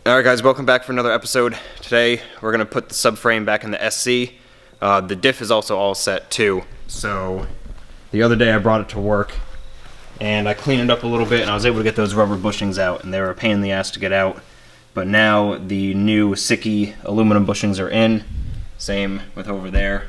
Alright guys, welcome back for another episode. Today we're going to put the subframe back in the SC. The diff is also all set too. So the other day I brought it to work and I cleaned it up a little bit and I was able to get those rubber bushings out, and they were a pain in the ass to get out. But now the new Sicky aluminum bushings are in. Same with over there.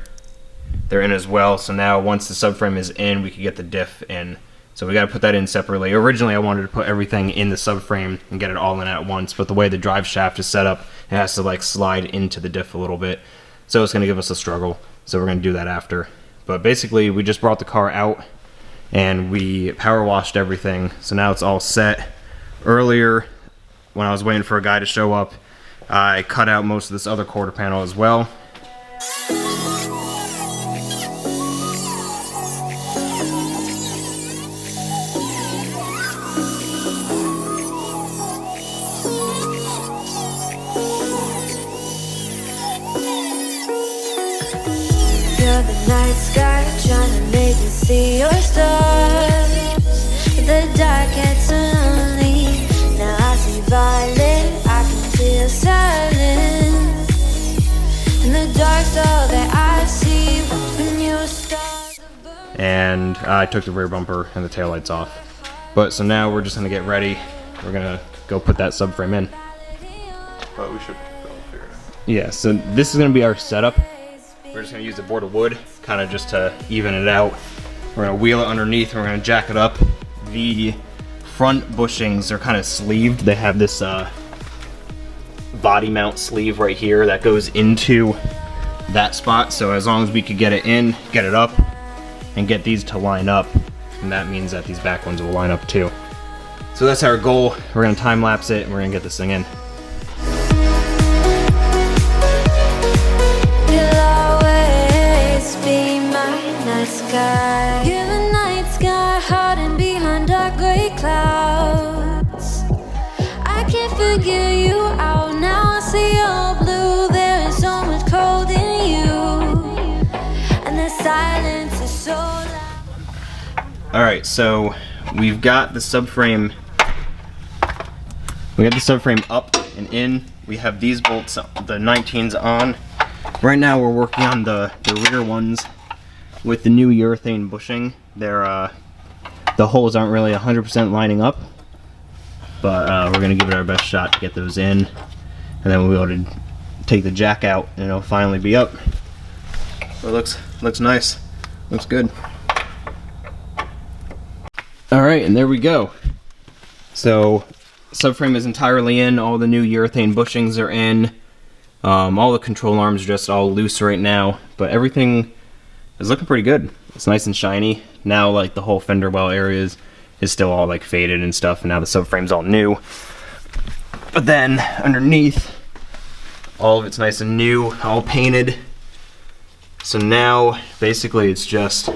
They're in as well. So now once the subframe is in, we can get the diff in. So we got to put that in separately. Originally I wanted to put everything in the subframe and get it all in at once, but the way the drive shaft is set up, it has to like slide into the diff a little bit. So it's going to give us a struggle. So we're going to do that after. But basically we just brought the car out and we power washed everything. So now it's all set. Earlier when I was waiting for a guy to show up, I cut out most of this other quarter panel as well. The night sky trying to make me see your stars, but the dark gets so lonely. Now I see violet, I can feel silence. In the dark's all that I see when your stars are burning. And I took the rear bumper and the taillights off. But so now we're just gonna get ready. We're gonna go put that subframe in. But we should go figure it out. Yeah, so this is gonna be our setup. We're just gonna use a board of wood, kind of just to even it out. We're gonna wheel it underneath and we're gonna jack it up. The front bushings are kind of sleeved. They have this body mount sleeve right here that goes into that spot. So as long as we could get it in, get it up, and get these to line up, and that means that these back ones will line up too. So that's our goal. We're gonna time lapse it and we're gonna get this thing in. You're the night sky, hiding behind dark gray clouds. I can't figure you out now. I see you're blue. There is so much cold in you, and the silence is so loud. All right, so we've got the subframe. We got the subframe up and in. We have these bolts, the 19s on. Right now we're working on the rear ones. With the new urethane bushing, the holes aren't really 100% lining up, but we're gonna give it our best shot to get those in, and then we'll be able to take the jack out and it'll finally be up. It looks nice, looks good. All right, and there we go. So subframe is entirely in. All the new urethane bushings are in. All the control arms are just all loose right now, but everything is looking pretty good. It's nice and shiny. Now like the whole fender well area is still all like faded and stuff, and now the subframe's all new. But then underneath, all of it's nice and new, all painted. So now basically it's just,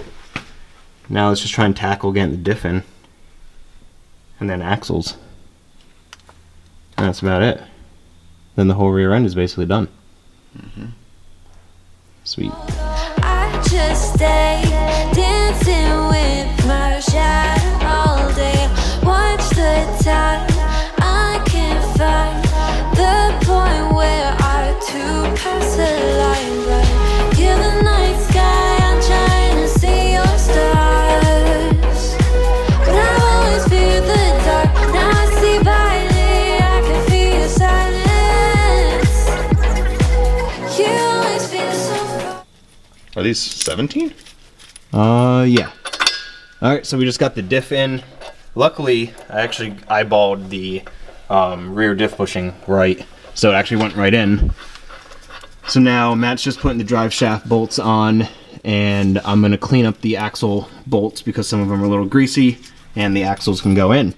let's just try and tackle getting the diff in. And then axles. And that's about it. Then the whole rear end is basically done. Sweet. Just stay dancing with my shadow all day. Watch the time. I can't find the point where our two paths align. But you're the night sky. I'm trying to see your stars, but I always fear the dark. Now I see violet. I can feel your silence. You always feel so far. Are these 17? Yeah. Alright, so we just got the diff in. Luckily, I actually eyeballed the rear diff bushing right, so it actually went right in. So now Matt's just putting the drive shaft bolts on, and I'm going to clean up the axle bolts because some of them are a little greasy, and the axles can go in.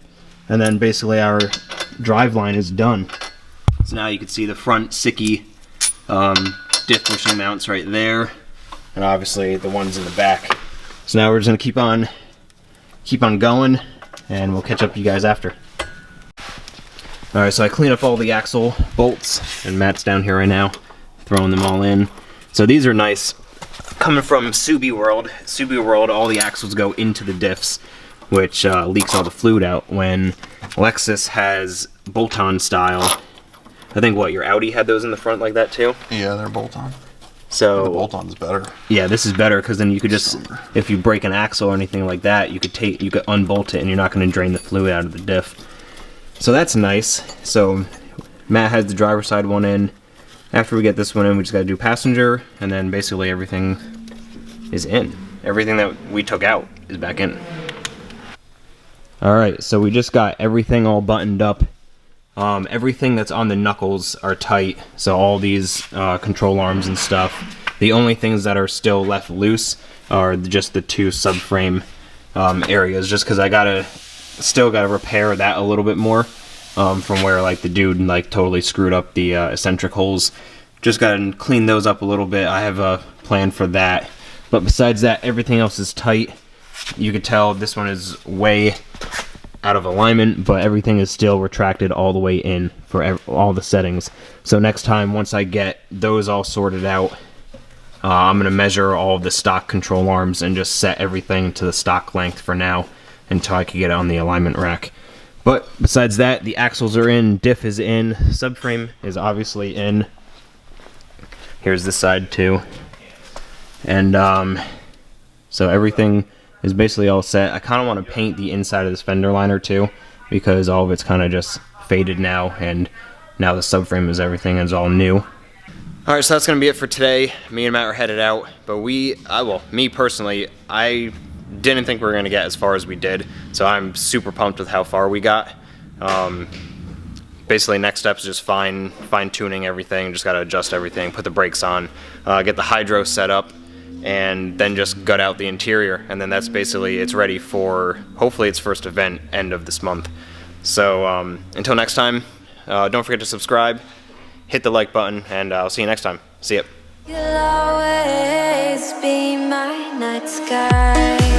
And then basically our drive line is done. So now you can see the front Sicky diff bushing mounts right there. And obviously the ones in the back. So now we're just gonna keep on going, and we'll catch up to you guys after. All right, so I cleaned up all the axle bolts, and Matt's down here right now, throwing them all in. So these are nice. Coming from Subi World, all the axles go into the diffs, which leaks all the fluid out. When Lexus has bolt-on style, I think what, your Audi had those in the front like that too? Yeah, they're bolt-on. So The bolt-on's better. yeah, this is better because then you could just, if you break an axle or anything like that, you could unbolt it and you're not going to drain the fluid out of the diff. So that's nice. So Matt has the driver's side one in. After we get this one in, we just got to do passenger, and then basically everything is in. Everything that we took out is back in. Alright, so we just got everything all buttoned up. Everything that's on the knuckles are tight, so all these control arms and stuff. The only things that are still left loose are just the two subframe areas, just because I still gotta repair that a little bit more from where like the dude like totally screwed up the eccentric holes. Just gotta clean those up a little bit. I have a plan for that, but besides that, everything else is tight. You could tell this one is way out of alignment, but everything is still retracted all the way in for all the settings. So next time, once I get those all sorted out, I'm going to measure all of the stock control arms and just set everything to the stock length for now until I can get it on the alignment rack. But besides that, the axles are in, diff is in, subframe is obviously in. Here's this side too. And so everything is basically all set. I kind of want to paint the inside of this fender liner too, because all of it's kind of just faded now, and now the subframe is everything is all new. Alright, so that's going to be it for today. Me and Matt are headed out, but me personally, I didn't think we were going to get as far as we did, so I'm super pumped with how far we got. Basically, next step is just fine-tuning everything, just got to adjust everything, put the brakes on, get the hydro set up, and then just gut out the interior, and then that's basically, it's ready for, hopefully, its first event end of this month. So until next time, don't forget to subscribe, hit the like button, and I'll see you next time. See ya. You'll always be my night sky.